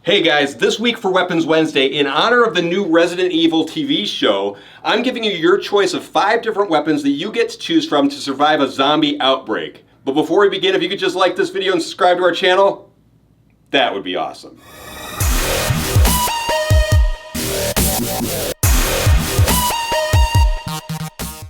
Hey guys, this week for Weapons Wednesday, in honor of the new Resident Evil TV show, I'm giving you your choice of 5 different weapons that you get to choose from to survive a zombie outbreak. But before we begin, if you could just like this video and subscribe to our channel, that would be awesome.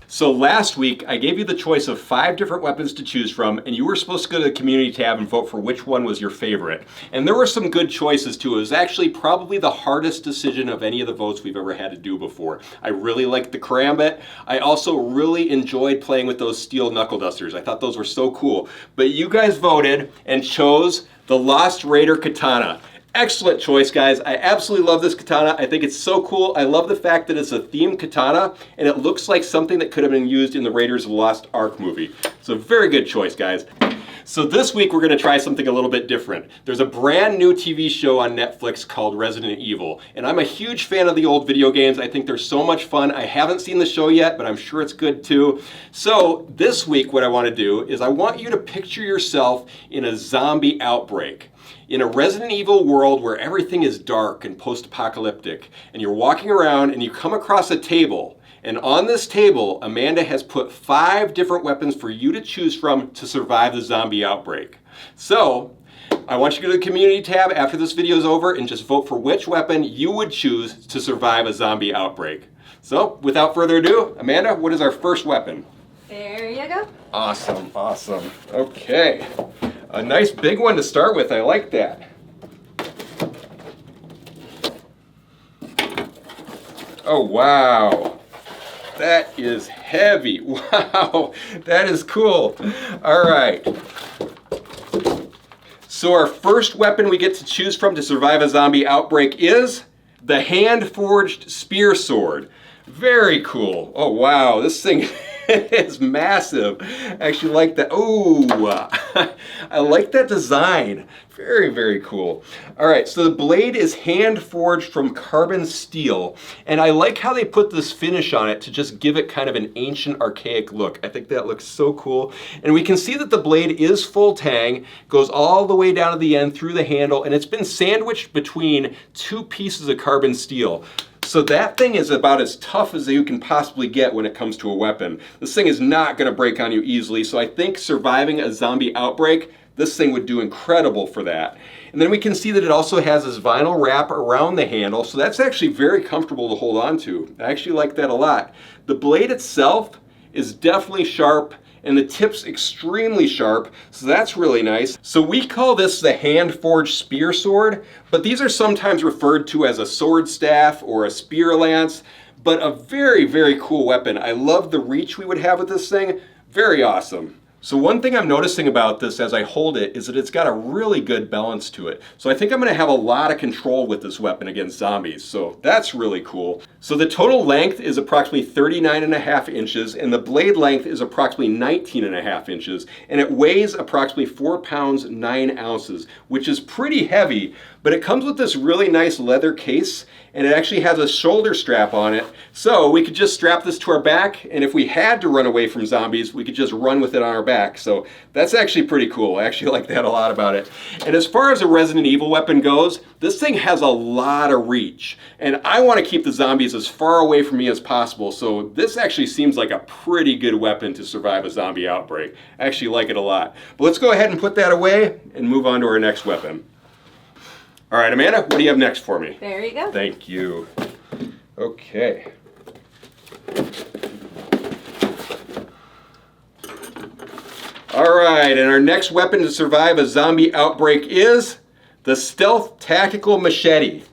So last week, I gave you the choice of 5 different weapons to choose from, and you were supposed to go to the community tab and vote for which one was your favorite. And there were some good choices too. It was actually probably the hardest decision of any of the votes we've ever had to do before. I really liked the Karambit. I also really enjoyed playing with those steel knuckle dusters. I thought those were so cool. But you guys voted and chose the Lost Raider Katana. Excellent choice, guys. I absolutely love this katana. I think it's so cool. I love the fact that it's a themed katana, and it looks like something that could have been used in the Raiders of the Lost Ark movie. So very good choice, guys. So this week we're going to try something a little bit different. There's a brand new TV show on Netflix called Resident Evil, and I'm a huge fan of the old video games. I think they're so much fun. I haven't seen the show yet, but I'm sure it's good too. So this week what I want to do is I want you to picture yourself in a zombie outbreak. In a Resident Evil world where everything is dark and post-apocalyptic, and you're walking around and you come across a table, and on this table, Amanda has put 5 different weapons for you to choose from to survive the zombie outbreak. So, I want you to go to the community tab after this video is over and just vote for which weapon you would choose to survive a zombie outbreak. So, without further ado, Amanda, what is our first weapon? There you go. Awesome, awesome. Okay. A nice big one to start with. I like that. Oh, wow. That is heavy. Wow. That is cool. All right. So our first weapon we get to choose from to survive a zombie outbreak is the hand-forged spear sword. Very cool. Oh, wow. This thing is massive. I actually like that. Ooh, I like that design. Very, very cool. All right, so the blade is hand forged from carbon steel, and I like how they put this finish on it to just give it kind of an ancient, archaic look. I think that looks so cool. And we can see that the blade is full tang, goes all the way down to the end through the handle, and it's been sandwiched between 2 pieces of carbon steel. So that thing is about as tough as you can possibly get when it comes to a weapon. This thing is not going to break on you easily, so I think surviving a zombie outbreak, this thing would do incredible for that. And then we can see that it also has this vinyl wrap around the handle, so that's actually very comfortable to hold on to. I actually like that a lot. The blade itself is definitely sharp, and the tip's extremely sharp, so that's really nice. So we call this the hand-forged spear sword, but these are sometimes referred to as a sword staff or a spear lance, but a very, very cool weapon. I love the reach we would have with this thing. Very awesome. So one thing I'm noticing about this as I hold it is that it's got a really good balance to it. So I think I'm going to have a lot of control with this weapon against zombies. So that's really cool. So the total length is approximately 39.5 inches and the blade length is approximately 19.5 inches. And it weighs approximately 4 pounds 9 ounces, which is pretty heavy. But it comes with this really nice leather case and it actually has a shoulder strap on it. So we could just strap this to our back, and if we had to run away from zombies, we could just run with it on our back. So that's actually pretty cool. I actually like that a lot about it. And as far as a Resident Evil weapon goes, this thing has a lot of reach. And I want to keep the zombies as far away from me as possible. So this actually seems like a pretty good weapon to survive a zombie outbreak. I actually like it a lot. But let's go ahead and put that away and move on to our next weapon. All right, Amanda, what do you have next for me? There you go. Thank you. Okay. All right, and our next weapon to survive a zombie outbreak is the Stealth Tactical Machete.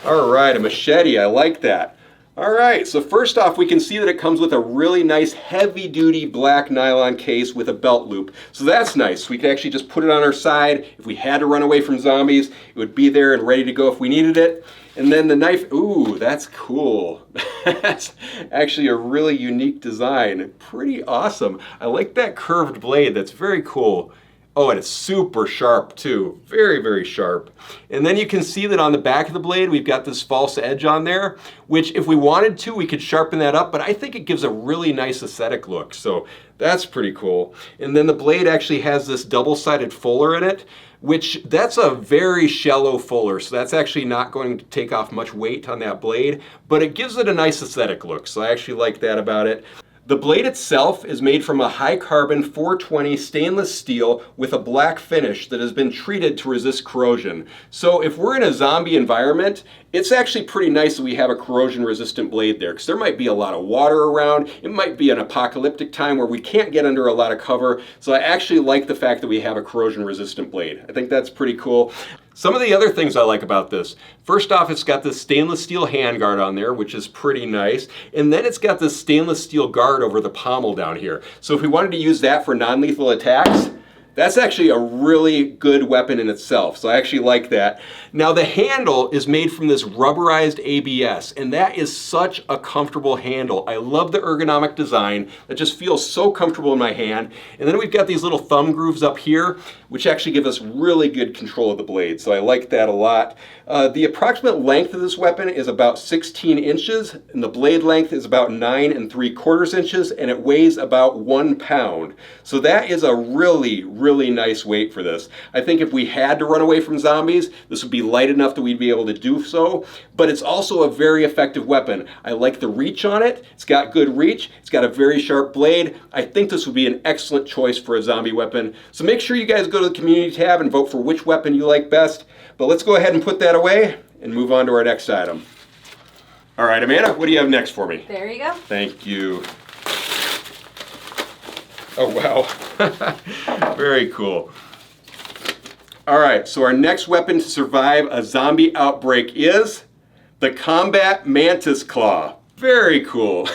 All right, a machete, I like that. All right, so first off, we can see that it comes with a really nice heavy-duty black nylon case with a belt loop. So that's nice. We can actually just put it on our side. If we had to run away from zombies, it would be there and ready to go if we needed it. And then the knife, ooh, that's cool. That's actually a really unique design. Pretty awesome. I like that curved blade. That's very cool. Oh, and it's super sharp too. Very, very sharp. And then you can see that on the back of the blade, we've got this false edge on there, which if we wanted to, we could sharpen that up, but I think it gives a really nice aesthetic look. So that's pretty cool. And then the blade actually has this double-sided fuller in it, which that's a very shallow fuller. So that's actually not going to take off much weight on that blade, but it gives it a nice aesthetic look. So I actually like that about it. The blade itself is made from a high carbon 420 stainless steel with a black finish that has been treated to resist corrosion. So if we're in a zombie environment, it's actually pretty nice that we have a corrosion resistant blade there, because there might be a lot of water around. It might be an apocalyptic time where we can't get under a lot of cover. So I actually like the fact that we have a corrosion resistant blade. I think that's pretty cool. Some of the other things I like about this, first off, it's got this stainless steel handguard on there, which is pretty nice. And then it's got this stainless steel guard over the pommel down here. So if we wanted to use that for non-lethal attacks, that's actually a really good weapon in itself. So I actually like that. Now the handle is made from this rubberized ABS, and that is such a comfortable handle. I love the ergonomic design. That just feels so comfortable in my hand. And then we've got these little thumb grooves up here, which actually give us really good control of the blade. So I like that a lot. The approximate length of this weapon is about 16 inches, and the blade length is about 9 3/4 inches, and it weighs about 1 pound. So that is a really nice weight for this. I think if we had to run away from zombies, this would be light enough that we'd be able to do so, but it's also a very effective weapon. I like the reach on it. It's got good reach. It's got a very sharp blade. I think this would be an excellent choice for a zombie weapon. So make sure you guys go to the community tab and vote for which weapon you like best. But let's go ahead and put that away and move on to our next item. All right, Amanda, what do you have next for me? There you go. Thank you. Oh, wow. Very cool. All right, so our next weapon to survive a zombie outbreak is the Combat Mantis Claw. Very cool.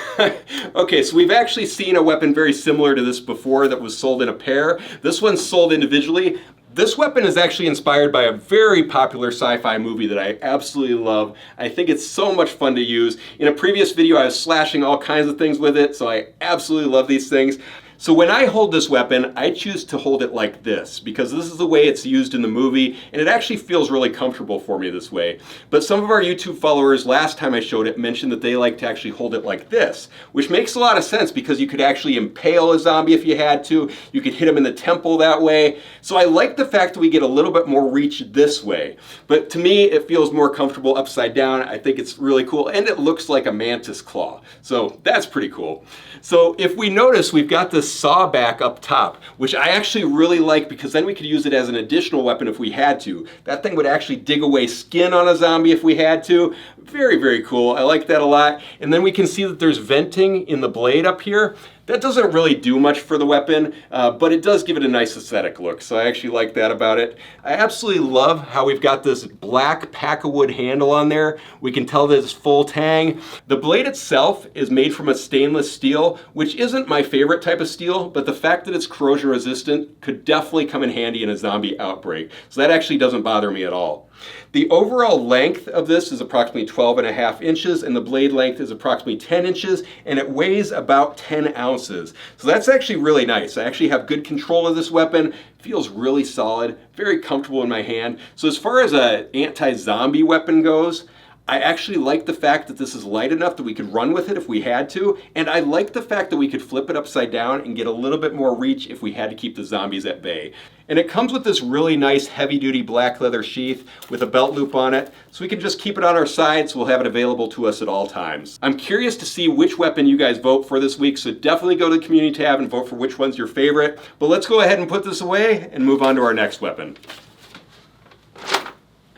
Okay, so we've actually seen a weapon very similar to this before that was sold in a pair. This one's sold individually. This weapon is actually inspired by a very popular sci-fi movie that I absolutely love. I think it's so much fun to use. In a previous video, I was slashing all kinds of things with it, so I absolutely love these things. So when I hold this weapon, I choose to hold it like this because this is the way it's used in the movie, and it actually feels really comfortable for me this way. But some of our YouTube followers last time I showed it mentioned that they like to actually hold it like this, which makes a lot of sense because you could actually impale a zombie if you had to. You could hit him in the temple that way. So I like the fact that we get a little bit more reach this way. But to me, it feels more comfortable upside down. I think it's really cool, and it looks like a mantis claw. So that's pretty cool. So if we notice, we've got this saw back up top, which I actually really like because then we could use it as an additional weapon if we had to. That thing would actually dig away skin on a zombie if we had to. Very, very cool. I like that a lot. And then we can see that there's venting in the blade up here. That doesn't really do much for the weapon, but it does give it a nice aesthetic look, so I actually like that about it. I absolutely love how we've got this black pack-a-wood handle on there. We can tell that it's full tang. The blade itself is made from a stainless steel, which isn't my favorite type of steel, but the fact that it's corrosion resistant could definitely come in handy in a zombie outbreak, so that actually doesn't bother me at all. The overall length of this is approximately 12.5 inches, and the blade length is approximately 10 inches, and it weighs about 10 ounces. So that's actually really nice. I actually have good control of this weapon. It feels really solid, very comfortable in my hand. So as far as an anti-zombie weapon goes, I actually like the fact that this is light enough that we could run with it if we had to, and I like the fact that we could flip it upside down and get a little bit more reach if we had to keep the zombies at bay. And it comes with this really nice heavy-duty black leather sheath with a belt loop on it, so we can just keep it on our side so we'll have it available to us at all times. I'm curious to see which weapon you guys vote for this week, so definitely go to the community tab and vote for which one's your favorite. But let's go ahead and put this away and move on to our next weapon.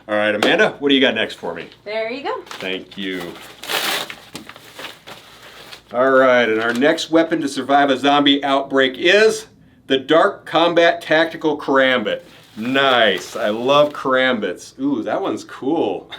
All right, Amanda, what do you got next for me? There you go. Thank you. All right, and our next weapon to survive a zombie outbreak is the Dark Combat Tactical Karambit. Nice, I love Karambits. Ooh, that one's cool.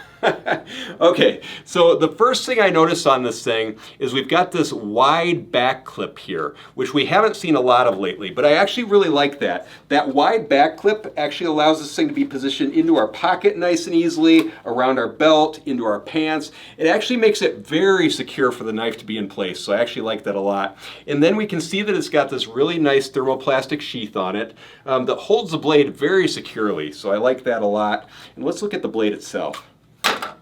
Okay, so the first thing I noticed on this thing is we've got this wide back clip here, which we haven't seen a lot of lately, but I actually really like that. That wide back clip actually allows this thing to be positioned into our pocket nice and easily, around our belt, into our pants. It actually makes it very secure for the knife to be in place, so I actually like that a lot. And then we can see that it's got this really nice thermoplastic sheath on it that holds the blade very securely, so I like that a lot. And let's look at the blade itself.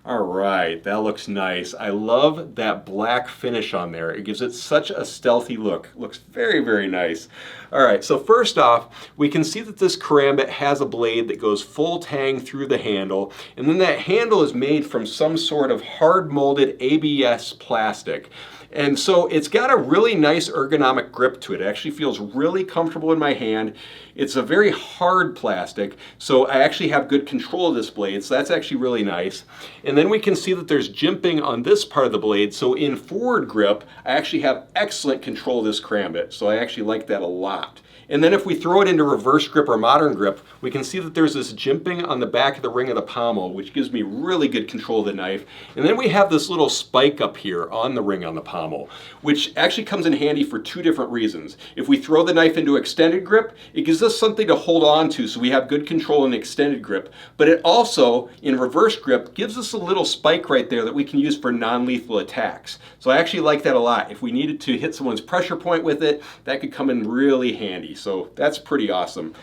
All right, that looks nice. I love that black finish on there. It gives it such a stealthy look. Looks very, very nice. All right, so first off, we can see that this Karambit has a blade that goes full tang through the handle, and then that handle is made from some sort of hard molded ABS plastic. And so it's got a really nice ergonomic grip to it. It actually feels really comfortable in my hand. It's a very hard plastic, so I actually have good control of this blade, so that's actually really nice. And then we can see that there's jimping on this part of the blade, so in forward grip, I actually have excellent control of this Karambit, so I actually like that a lot. And then if we throw it into reverse grip or modern grip, we can see that there's this jimping on the back of the ring of the pommel, which gives me really good control of the knife. And then we have this little spike up here on the ring on the pommel, which actually comes in handy for two different reasons. If we throw the knife into extended grip, it gives us something to hold on to so we have good control in extended grip. But it also, in reverse grip, gives us a little spike right there that we can use for non-lethal attacks. So I actually like that a lot. If we needed to hit someone's pressure point with it, that could come in really handy. So that's pretty awesome.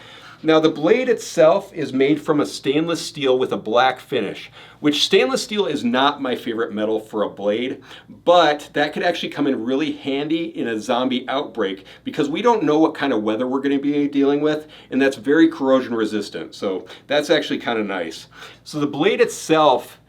Now the blade itself is made from a stainless steel with a black finish, which stainless steel is not my favorite metal for a blade, but that could actually come in really handy in a zombie outbreak because we don't know what kind of weather we're going to be dealing with, and that's very corrosion resistant. So that's actually kind of nice. So the blade itself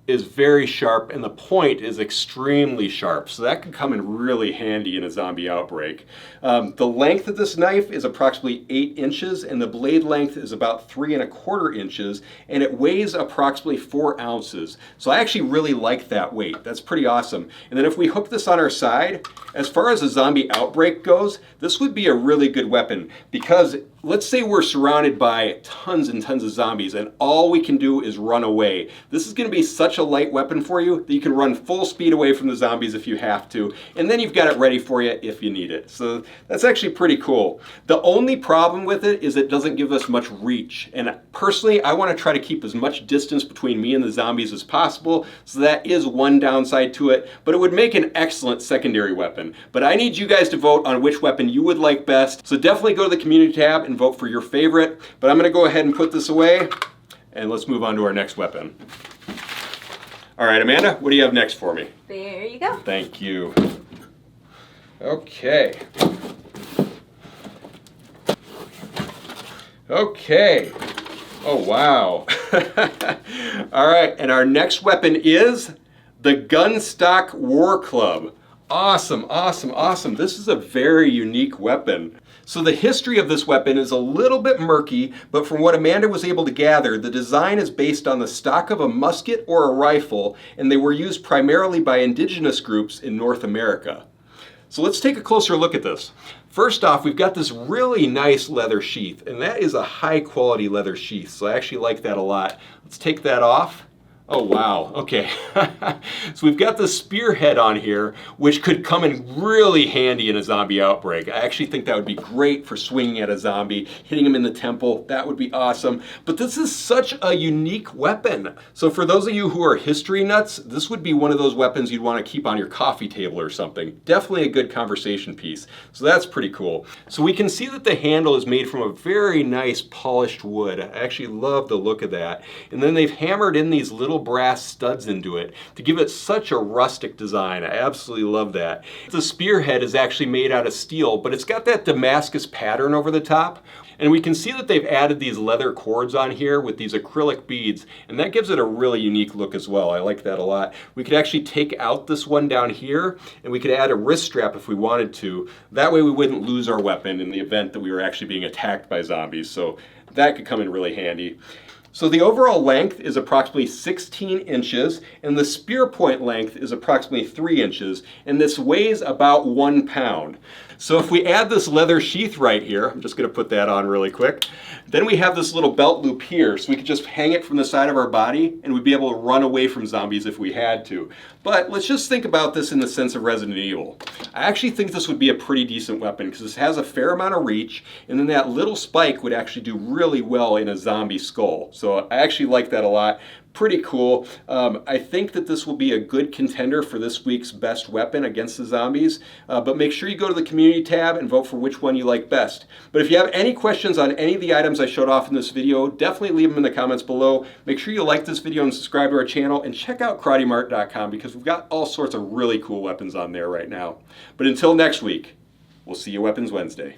is very sharp and the point is extremely sharp, so that could come in really handy in a zombie outbreak. The length of this knife is approximately 8 inches and the blade length is about 3¼ inches, and it weighs approximately 4 ounces. So I actually really like that weight. That's pretty awesome. And then if we hook this on our side, as far as a zombie outbreak goes, this would be a really good weapon because let's say we're surrounded by tons and tons of zombies and all we can do is run away. This is going to be such a light weapon for you that you can run full speed away from the zombies if you have to, and then you've got it ready for you if you need it. So that's actually pretty cool. The only problem with it is it doesn't give us much reach, and personally I want to try to keep as much distance between me and the zombies as possible, so that is one downside to it, but it would make an excellent secondary weapon. But I need you guys to vote on which weapon you would like best, so definitely go to the community tab and vote for your favorite. But I'm going to go ahead and put this away and let's move on to our next weapon. All right, Amanda, what do you have next for me? There you go. Thank you. Okay. Okay. Oh, wow. All right, and our next weapon is the Gunstock War Club. Awesome, awesome, awesome. This is a very unique weapon. So the history of this weapon is a little bit murky, but from what Amanda was able to gather, the design is based on the stock of a musket or a rifle, and they were used primarily by indigenous groups in North America. So let's take a closer look at this. First off, we've got this really nice leather sheath, and that is a high quality leather sheath, so I actually like that a lot. Let's take that off. Oh wow, okay. So we've got the spearhead on here, which could come in really handy in a zombie outbreak. I actually think that would be great for swinging at a zombie, hitting him in the temple. That would be awesome. But this is such a unique weapon. So for those of you who are history nuts, this would be one of those weapons you'd want to keep on your coffee table or something. Definitely a good conversation piece. So that's pretty cool. So we can see that the handle is made from a very nice polished wood. I actually love the look of that. And then they've hammered in these little brass studs into it to give it such a rustic design. I absolutely love that. The spearhead is actually made out of steel, but it's got that Damascus pattern over the top. And we can see that they've added these leather cords on here with these acrylic beads, and that gives it a really unique look as well. I like that a lot. We could actually take out this one down here, and we could add a wrist strap if we wanted to. That way we wouldn't lose our weapon in the event that we were actually being attacked by zombies, so that could come in really handy. So the overall length is approximately 16 inches, and the spear point length is approximately 3 inches, and this weighs about 1 pound. So if we add this leather sheath right here, I'm just going to put that on really quick, then we have this little belt loop here, so we could just hang it from the side of our body, and we'd be able to run away from zombies if we had to. But let's just think about this in the sense of Resident Evil. I actually think this would be a pretty decent weapon, because this has a fair amount of reach, and then that little spike would actually do really well in a zombie skull. So I actually like that a lot. Pretty cool. I think that this will be a good contender for this week's best weapon against the zombies, but make sure you go to the community tab and vote for which one you like best. But if you have any questions on any of the items I showed off in this video, definitely leave them in the comments below. Make sure you like this video and subscribe to our channel, and check out KarateMart.com because we've got all sorts of really cool weapons on there right now. But until next week, we'll see you Weapons Wednesday.